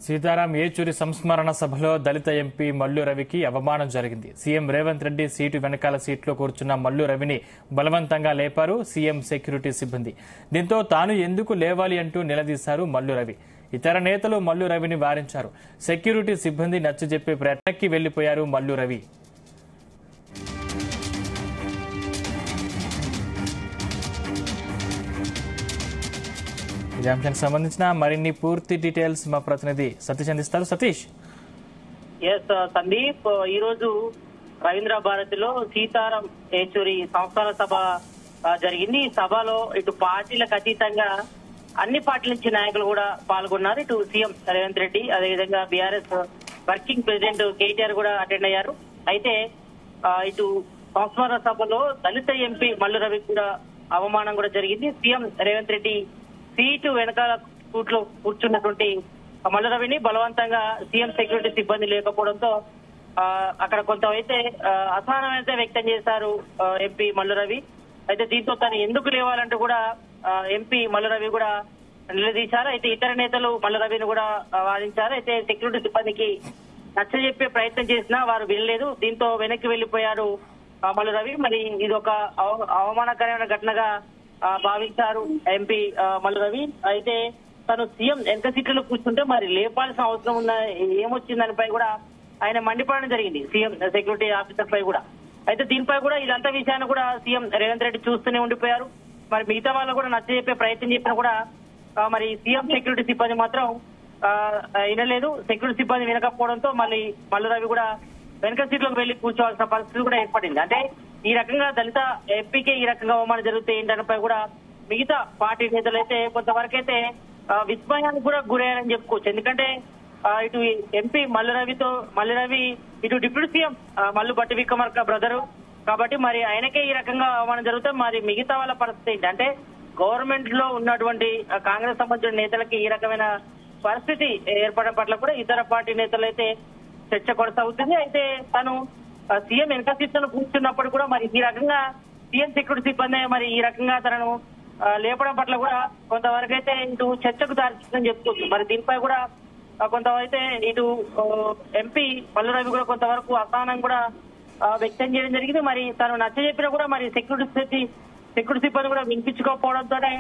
సీతారాం ఏచూరి సంస్మరణ సభలో దళిత ఎంపీ మల్లు రవికి అవమానం జరిగింది. సీఎం రేవంత్ రెడ్డి సీటు వెనకాల సీట్లో కూర్చున్న మల్లు రవిని బలవంతంగా లేపారు సీఎం సెక్యూరిటీ సిబ్బంది. దీంతో తాను ఎందుకు లేవాలి అంటూ నిలదీశారు మల్లు రవి. ఇతర నేతలు మల్లు రవిని వారించారు. సెక్యూరిటీ సిబ్బంది నచ్చజెప్పే ప్రయత్నకి వెళ్లిపోయారు మల్లు రవి. ఈ అంశానికి సంబంధించిన మరిన్ని పూర్తి డీటెయిల్స్ మా ప్రతినిధి సతీష్ అందిస్తారు. సతీష్. సందీప్, ఈ రోజు రవీంద్ర భారతిలో సీతారాం ఏచూరి సంస్థాన సభ జరిగింది. ఈ సభలో ఇటు పార్టీలకు అతీతంగా అన్ని పార్టీల నుంచి నాయకులు కూడా పాల్గొన్నారు. ఇటు సీఎం రేవంత్ రెడ్డి, అదేవిధంగా బీఆర్ఎస్ వర్కింగ్ ప్రెసిడెంట్ కేటీఆర్ కూడా అటెండ్ అయ్యారు. అయితే ఇటు సంస్మరణ సభలో దళిత ఎంపీ మల్లు రవి కూడా అవమానం కూడా జరిగింది. సీఎం రేవంత్ రెడ్డి సీటు వెనకాల కూర్చున్నటువంటి మల్లు రవిని బలవంతంగా సీఎం సెక్యూరిటీ సిబ్బంది లేకపోవడంతో అక్కడ కొంత అయితే అసహనం అయితే వ్యక్తం చేశారు ఎంపీ మల్లు రవి. అయితే దీంతో తను ఎందుకు లేవాలంటూ కూడా ఎంపీ మల్లు రవి కూడా నిలదీశారు. అయితే ఇతర నేతలు మల్లు రవిని కూడా వాదించారు. అయితే సెక్యూరిటీ సిబ్బందికి నచ్చజెప్పే ప్రయత్నం చేసినా వారు వినలేదు. దీంతో వెనక్కి వెళ్లిపోయారు మల్లు రవి. మరి ఇది ఒక అవమానకరమైన ఘటనగా భావించారు ఎంపీ మల్లు రవి. అయితే తను సీఎం వెనక సీట్లలో కూర్చుంటే మరి లేపాల్సిన అవసరం ఉందా, ఏమొచ్చిందానిపై కూడా ఆయన మండిపడడం జరిగింది సీఎం సెక్యూరిటీ ఆఫీసర్ పై కూడా. అయితే దీనిపై కూడా ఇదంతా విషయాన్ని కూడా సీఎం రేవంత్ రెడ్డి చూస్తూనే ఉండిపోయారు. మరి మిగతా వాళ్ళు కూడా నచ్చజెప్పే ప్రయత్నం చేసినా కూడా మరి సీఎం సెక్యూరిటీ సిబ్బంది మాత్రం వినలేదు. సెక్యూరిటీ సిబ్బంది వినకపోవడంతో మళ్ళీ మల్లు రవి కూడా వెనక సీట్లోకి వెళ్లి కూర్చోవాల్సిన పరిస్థితి కూడా ఏర్పడింది. అంటే ఈ రకంగా దళిత ఎంపీకే ఈ రకంగా అవమానం జరిగితే ఏంటనిపై కూడా మిగతా పార్టీ నేతలు అయితే కొంతవరకు అయితే విస్మయానికి కూడా గురయ్యారని చెప్పుకోవచ్చు. ఎందుకంటే ఇటు ఎంపీ మల్లు రవి ఇటు డిప్యూటీ సీఎం మల్లు బట్టి విక్రమార్క బ్రదరు కాబట్టి మరి ఆయనకే ఈ రకంగా అవమానం జరిగితే మరి మిగతా వాళ్ళ పరిస్థితి ఏంటి? అంటే గవర్నమెంట్ లో ఉన్నటువంటి కాంగ్రెస్ సంబంధించిన నేతలకి ఈ రకమైన పరిస్థితి ఏర్పడడం పట్ల కూడా ఇతర పార్టీ నేతలు అయితే చర్చ కొనసాగుతుంది. అయితే తను సీఎం వెనక సీట్లను కూర్చున్నప్పుడు కూడా మరి ఈ రకంగా సీఎం సెక్యూరిటీ సిబ్బంది మరి ఈ రకంగా తనను లేపడం పట్ల కూడా కొంతవరకు అయితే ఇటు చర్చకు దారితీస్తుందని చెప్పుకోవచ్చు. మరి దీనిపై కూడా కొంతవైతే ఇటు ఎంపీ మల్లు రవి కూడా కొంతవరకు అసహనం కూడా వ్యక్తం చేయడం జరిగింది. మరి తను నచ్చజెప్పినా కూడా మరి సెక్యూరిటీ సిబ్బంది కూడా వినిపించుకోకపోవడంతోనే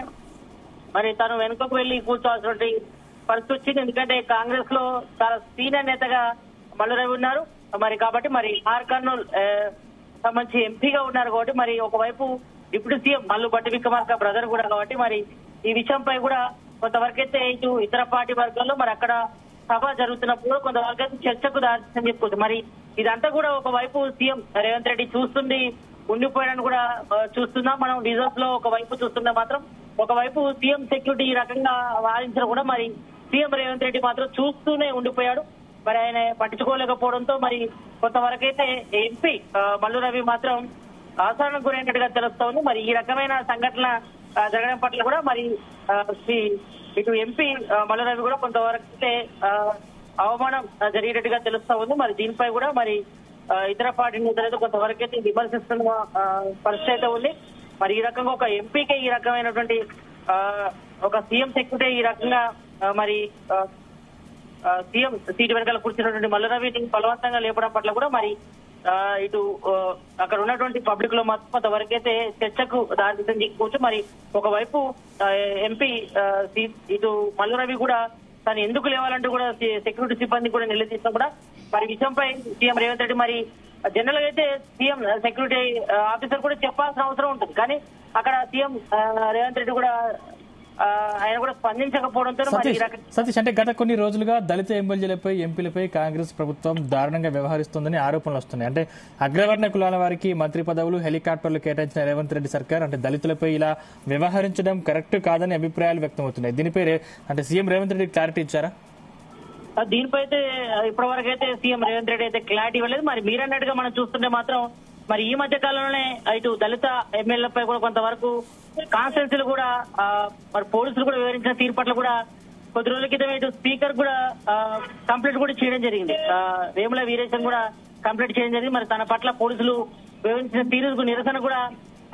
మరి తను వెనుకకు వెళ్లి కూర్చోవాల్సిన పరిస్థితి వచ్చింది. ఎందుకంటే కాంగ్రెస్ లో చాలా సీనియర్ నేతగా మల్లు రవి ఉన్నారు. మరి కాబట్టి మరి ఆర్ కర్నూల్ సంబంధించి ఎంపీగా ఉన్నారు కాబట్టి మరి ఒకవైపు డిప్యూటీ సీఎం మల్లు బట్టి విక్రమార్క బ్రదర్ కూడా కాబట్టి మరి ఈ విషయంపై కూడా కొంతవరకు అయితే ఇటు ఇతర పార్టీ వర్గాల్లో మరి అక్కడ సభ జరుగుతున్నప్పుడు కొంతవరకు అయితే చర్చకు దారితీస్తుందని చెప్పుకోవచ్చు. మరి ఇదంతా కూడా ఒకవైపు సీఎం రేవంత్ రెడ్డి చూస్తుండి ఉండిపోయాడని కూడా చూస్తున్నాం మనం విజువల్స్ లో. ఒకవైపు చూస్తున్నా మాత్రం ఒకవైపు సీఎం సెక్యూరిటీ ఈ రకంగా వాదించడం కూడా మరి సీఎం రేవంత్ రెడ్డి మాత్రం చూస్తూనే ఉండిపోయాడు. మరి ఆయన పట్టించుకోలేకపోవడంతో మరి కొంతవరకు అయితే ఎంపీ మల్లు రవి మాత్రం ఆసరణ గురైనట్టుగా తెలుస్తా ఉంది. మరి ఈ రకమైన సంఘటన జరగడం పట్ల కూడా మరి ఇటు ఎంపీ మల్లు రవి కూడా కొంతవరకు అయితే అవమానం జరిగేటట్టుగా తెలుస్తా ఉంది. మరి దీనిపై కూడా మరి ఇతర పార్టీ నేతలైతే కొంతవరకు అయితే విమర్శిస్తున్న పరిస్థితి అయితే ఉంది. మరి ఈ రకంగా ఒక ఎంపీకే ఈ రకమైనటువంటి ఒక సీఎం సెక్యూరిటీ ఈ రకంగా మరి సీఎం సీటు వెనకాల కూర్చున్నటువంటి మల్లు రవిని బలవంతంగా లేపడం పట్ల కూడా మరి ఇటు అక్కడ ఉన్నటువంటి పబ్లిక్ లో మాత్రం కొంతవరకు అయితే చర్చకు దారితీస్తుందని చెప్పుకోవచ్చు. మరి ఒకవైపు ఎంపీ ఇటు మల్లు రవి కూడా తను ఎందుకు లేవాలంటూ కూడా సెక్యూరిటీ సిబ్బంది కూడా నిలదీసినా కూడా మరి విషయంపై సీఎం రేవంత్ రెడ్డి మరి జనరల్ గా అయితే సీఎం సెక్యూరిటీ ఆఫీసర్ కూడా చెప్పాల్సిన అవసరం ఉంటుంది. కానీ అక్కడ సీఎం రేవంత్ రెడ్డి కూడా ఆయన కూడా స్పందించకపోవడంతో సతీష్, అంటే గత కొన్ని రోజులుగా దళిత ఎమ్మెల్యేలపై ఎంపీలపై కాంగ్రెస్ ప్రభుత్వం దారుణంగా వ్యవహరిస్తోందని ఆరోపణలు వస్తున్నాయి. అంటే అగ్రవర్ణ కులాల వారికి మంత్రి పదవులు, హెలికాప్టర్లు కేటాయించిన రేవంత్ రెడ్డి సర్కార్ అంటే దళితులపై ఇలా వ్యవహరించడం కరెక్ట్ కాదని అభిప్రాయాలు వ్యక్తమవుతున్నాయి. దీనిపై అంటే సీఎం రేవంత్ రెడ్డి క్లారిటీ ఇచ్చారా? దీనిపై అయితే ఇప్పటి వరకు అయితే సీఎం రేవంత్ రెడ్డి అయితే క్లారిటీ ఇవ్వలేదు. మరి మీరన్నట్టుగా మనం చూస్తుంటే మాత్రం మరి ఈ మధ్య కాలంలోనే ఇటు దళిత ఎమ్మెల్యేలపై కూడా కొంతవరకు కాన్స్టిట్యున్సీలు కూడా మరి పోలీసులు కూడా వివరించిన తీరు పట్ల కూడా కొద్ది రోజుల క్రితం ఇటు స్పీకర్ కూడా కంప్లైంట్ కూడా చేయడం జరిగింది. వేముల వీరేశం కూడా కంప్లైంట్ చేయడం జరిగింది. మరి తన పట్ల పోలీసులు వివరించిన తీరుకు నిరసన కూడా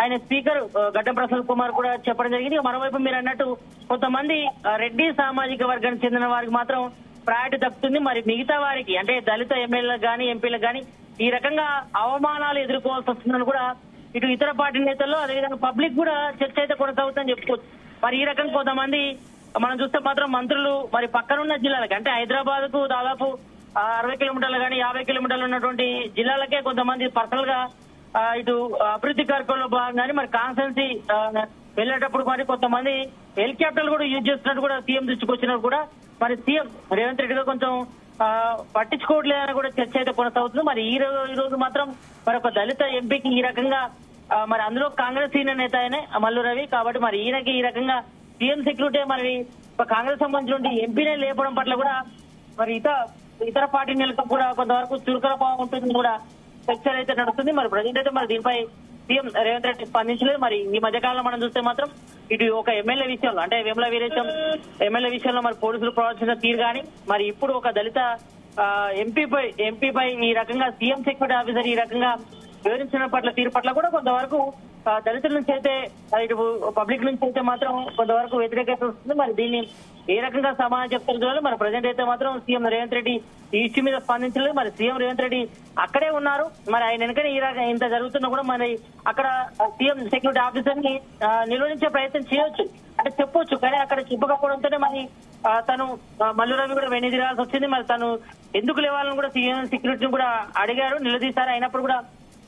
ఆయన స్పీకర్ గడ్డం ప్రసాద్ కుమార్ కూడా చెప్పడం జరిగింది. మరోవైపు మీరు అన్నట్టు కొంతమంది రెడ్డి సామాజిక వర్గానికి చెందిన వారికి మాత్రం ప్రయారిటీ దక్కుతుంది. మరి మిగతా వారికి అంటే దళిత ఎమ్మెల్యేలకు కానీ ఎంపీలకు కానీ ఈ రకంగా అవమానాలు ఎదుర్కోవాల్సి వస్తుందని కూడా ఇటు ఇతర పార్టీ నేతల్లో అదేవిధంగా పబ్లిక్ కూడా చర్చ అయితే కొనసాగుతుందని చెప్పుకోవచ్చు. మరి ఈ రకంగా కొంతమంది మనం చూస్తే మాత్రం మంత్రులు మరి పక్కనున్న జిల్లాలకి అంటే హైదరాబాద్ కు దాదాపు 60 కిలోమీటర్లు కానీ 50 కిలోమీటర్లు ఉన్నటువంటి జిల్లాలకే కొంతమంది పర్సనల్ గా ఇటు అభివృద్ధి కార్యక్రమంలో భాగంగానే మరి కాన్స్టెన్సీ వెళ్ళేటప్పుడు మరి కొంతమంది హెలికాప్టర్లు కూడా యూజ్ చేస్తున్నట్టు కూడా సీఎం దృష్టికి వచ్చినట్టు కూడా మరి సీఎం రేవంత్ రెడ్డి గారు కొంచెం పట్టించుకోవట్లేదని కూడా చర్చ అయితే కొనసాగుతుంది. మరి ఈ రోజు మాత్రం మరి ఒక దళిత ఎంపీకి ఈ రకంగా మరి అందులో కాంగ్రెస్ సీనియర్ నేత ఆయనే మల్లు రవి కాబట్టి మరి ఈయనకి ఈ రకంగా సీఎం సెక్యూరిటీ మరి కాంగ్రెస్ సంబంధించిన ఎంపీనే లేపడం పట్ల కూడా మరి ఇతర పార్టీ నేతలకు కూడా కొంతవరకు చురుకల భావం ఉంటుందని కూడా చర్చలు అయితే నడుస్తుంది. మరి ప్రజెంట్ అయితే మరి దీనిపై సీఎం రేవంత్ రెడ్డి స్పందించలేదు. మరి ఈ మధ్యకాలంలో మనం చూస్తే మాత్రం ఇటు ఒక ఎమ్మెల్యే విషయంలో అంటే వేముల వీరేశం ఎమ్మెల్యే విషయంలో మరి పోలీసులు ప్రవర్తించిన తీరు కానీ మరి ఇప్పుడు ఒక దళిత ఎంపీపై ఈ రకంగా సీఎం సెక్యూరిటీ ఆఫీసర్ ఈ రకంగా వివరించిన పట్ల తీరు పట్ల కూడా కొంతవరకు దళితుల నుంచి అయితే ఇటు పబ్లిక్ నుంచి అయితే మాత్రం కొంతవరకు వ్యతిరేకత వస్తుంది. మరి దీన్ని ఏ రకంగా సమాధానం చెప్తారు మరి ప్రజెంట్ అయితే మాత్రం సీఎం రేవంత్ రెడ్డి ఈ ఇష్యూ మీద స్పందించలేదు. మరి సీఎం రేవంత్ రెడ్డి అక్కడే ఉన్నారు. మరి ఆయన వెనుకనే ఈ రకంగా ఇంత జరుగుతున్నా కూడా మరి అక్కడ సీఎం సెక్యూరిటీ ఆఫీసర్ ని నిలువరించే ప్రయత్నం చేయొచ్చు అంటే చెప్పొచ్చు. కానీ అక్కడ చెప్పకపోవడంతోనే మరి తను మల్లు రవి కూడా వెన్ను తిరగాల్సి వచ్చింది. మరి తను ఎందుకు లేవాలని కూడా సీఎం సెక్యూరిటీని కూడా అడిగారు, నిలదీశారు. అయినప్పుడు కూడా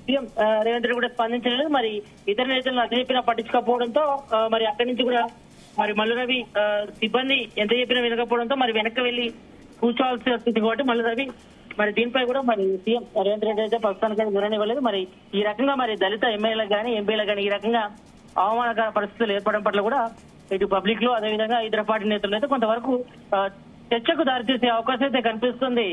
సీఎం రేవంత్ రెడ్డి కూడా స్పందించలేదు. మరి ఇతర నేతలు అతి చెప్పినా పట్టించుకోకపోవడంతో మరి అక్కడి నుంచి కూడా మరి మల్లు రవి సిబ్బంది ఎంత చెప్పినా వినకపోవడంతో మరి వెనక్కి వెళ్లి కూర్చోవాల్సి వస్తుంది. కాబట్టి మల్లు రవి మరి దీనిపై కూడా మరి సీఎం రేవంత్ రెడ్డి అయితే ప్రస్తుతానికి వివరనివ్వలేదు. మరి ఈ రకంగా మరి దళిత ఎమ్మెల్యేలకు కానీ ఎంపీలకు కానీ ఈ రకంగా అవమానకర పరిస్థితులు ఏర్పడడం పట్ల కూడా ఇటు పబ్లిక్ లో అదేవిధంగా ఇతర పార్టీ నేతలు అయితే కొంతవరకు చర్చకు దారితీసే అవకాశం అయితే కనిపిస్తుంది.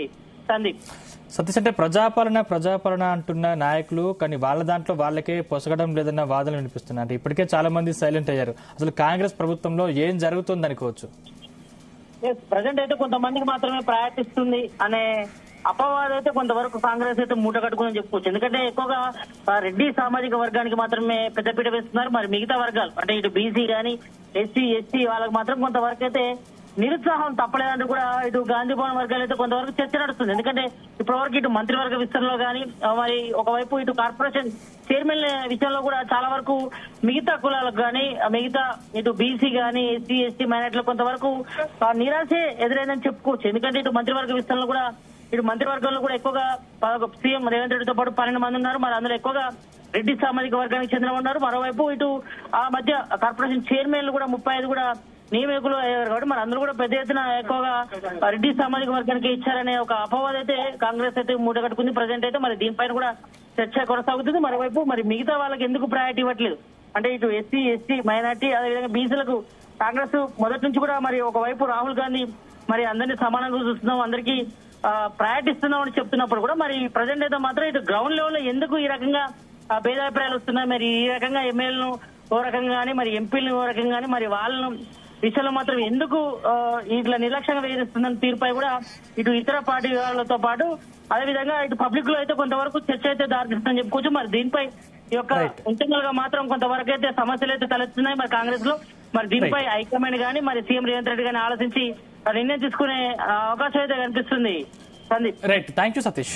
సందీప్, సతీష్, అంటే ప్రజాపాలన అంటున్న నాయకులు కానీ వాళ్ళ దాంట్లో వాళ్ళకే పొసగడం లేదన్న వాదనలు వినిపిస్తున్నాయి. అంటే ఇప్పటికే చాలా మంది సైలెంట్ అయ్యారు. అసలు కాంగ్రెస్ ప్రభుత్వంలో ఏం జరుగుతుంది అనుకోవచ్చు? ప్రజెంట్ అయితే కొంతమందికి మాత్రమే ప్రయత్నిస్తుంది అనే అపవాదం అయితే కొంతవరకు కాంగ్రెస్ అయితే మూట కట్టుకుని చెప్పుకోవచ్చు. ఎందుకంటే ఎక్కువగా రెడ్డి సామాజిక వర్గానికి మాత్రమే పెద్దపీట వేస్తున్నారు. మరి మిగతా వర్గాలు అంటే ఇటు బీసీ కానీ ఎస్సీ ఎస్టీ వాళ్ళకి మాత్రం కొంతవరకు అయితే నిరుత్సాహం తప్పలేదంటూ కూడా ఇటు గాంధీ భవన్ వర్గాలు అయితే కొంతవరకు చర్చ నడుస్తుంది. ఎందుకంటే ఇప్పటివరకు ఇటు మంత్రివర్గ విస్తరణలో కానీ మరి ఒకవైపు ఇటు కార్పొరేషన్ చైర్మన్ విషయంలో కూడా చాలా వరకు మిగతా కులాలకు కానీ మిగతా ఇటు బీసీ కానీ ఎస్సీ ఎస్టీ మైనార్టీలకు కొంతవరకు నిరాశే ఎదురైందని చెప్పుకోవచ్చు. ఎందుకంటే ఇటు మంత్రివర్గ విస్తరణలో కూడా ఇటు మంత్రివర్గంలో కూడా ఎక్కువగా సీఎం రేవంత్ రెడ్డితో పాటు 12 మంది ఉన్నారు. మరి అందులో ఎక్కువగా రెడ్డి సామాజిక వర్గానికి చెందిన ఉన్నారు. మరోవైపు ఇటు ఆ మధ్య కార్పొరేషన్ చైర్మన్లు కూడా 35 కూడా నియమికులు అయ్యారు. కాబట్టి మరి అందరూ కూడా పెద్ద ఎత్తున ఎక్కువగా రెడ్డి సామాజిక వర్గానికి ఇచ్చారనే ఒక అపవాదం అయితే కాంగ్రెస్ అయితే మూట కట్టుకుంది. ప్రజెంట్ అయితే మరి దీనిపైన కూడా చర్చ కొనసాగుతుంది. మరోవైపు మరి మిగతా వాళ్ళకి ఎందుకు ప్రయారిటీ ఇవ్వట్లేదు అంటే ఇటు ఎస్సీ ఎస్టీ మైనార్టీ అదేవిధంగా బీసీలకు కాంగ్రెస్ మొదటి నుంచి కూడా మరి ఒకవైపు రాహుల్ గాంధీ మరి అందరినీ సమానంగా చూస్తున్నాం, అందరికీ ప్రయారిటీ ఇస్తున్నాం అని చెప్తున్నప్పుడు కూడా మరి ప్రజెంట్ అయితే మాత్రం ఇటు గ్రౌండ్ లెవెల్ లో ఎందుకు ఈ రకంగా భేదాభిప్రాయాలు వస్తున్నాయి, మరి ఈ రకంగా ఎమ్మెల్యేలను ఓ రకంగా కానీ మరి ఎంపీలను ఓ రకంగా కానీ మరి వాళ్ళను విషయంలో మాత్రం ఎందుకు ఇట్లా నిర్లక్ష్యంగా వేధిస్తుందని తీరుపై కూడా ఇటు ఇతర పార్టీ వాళ్ళతో పాటు అదేవిధంగా ఇటు పబ్లిక్ లో అయితే కొంతవరకు చర్చ అయితే దారితీస్తుందని చెప్పుకోవచ్చు. మరి దీనిపై ఈ యొక్క ఇంటర్నల్ గా మాత్రం కొంతవరకు అయితే సమస్యలు అయితే తలెత్తున్నాయి మరి కాంగ్రెస్ లో. మరి దీనిపై హైకమాండ్ గానీ మరి సీఎం రేవంత్ రెడ్డి గానీ ఆలోచించి నిర్ణయం తీసుకునే అవకాశం అయితే కనిపిస్తుంది. Sandeep, right, thank you Satish.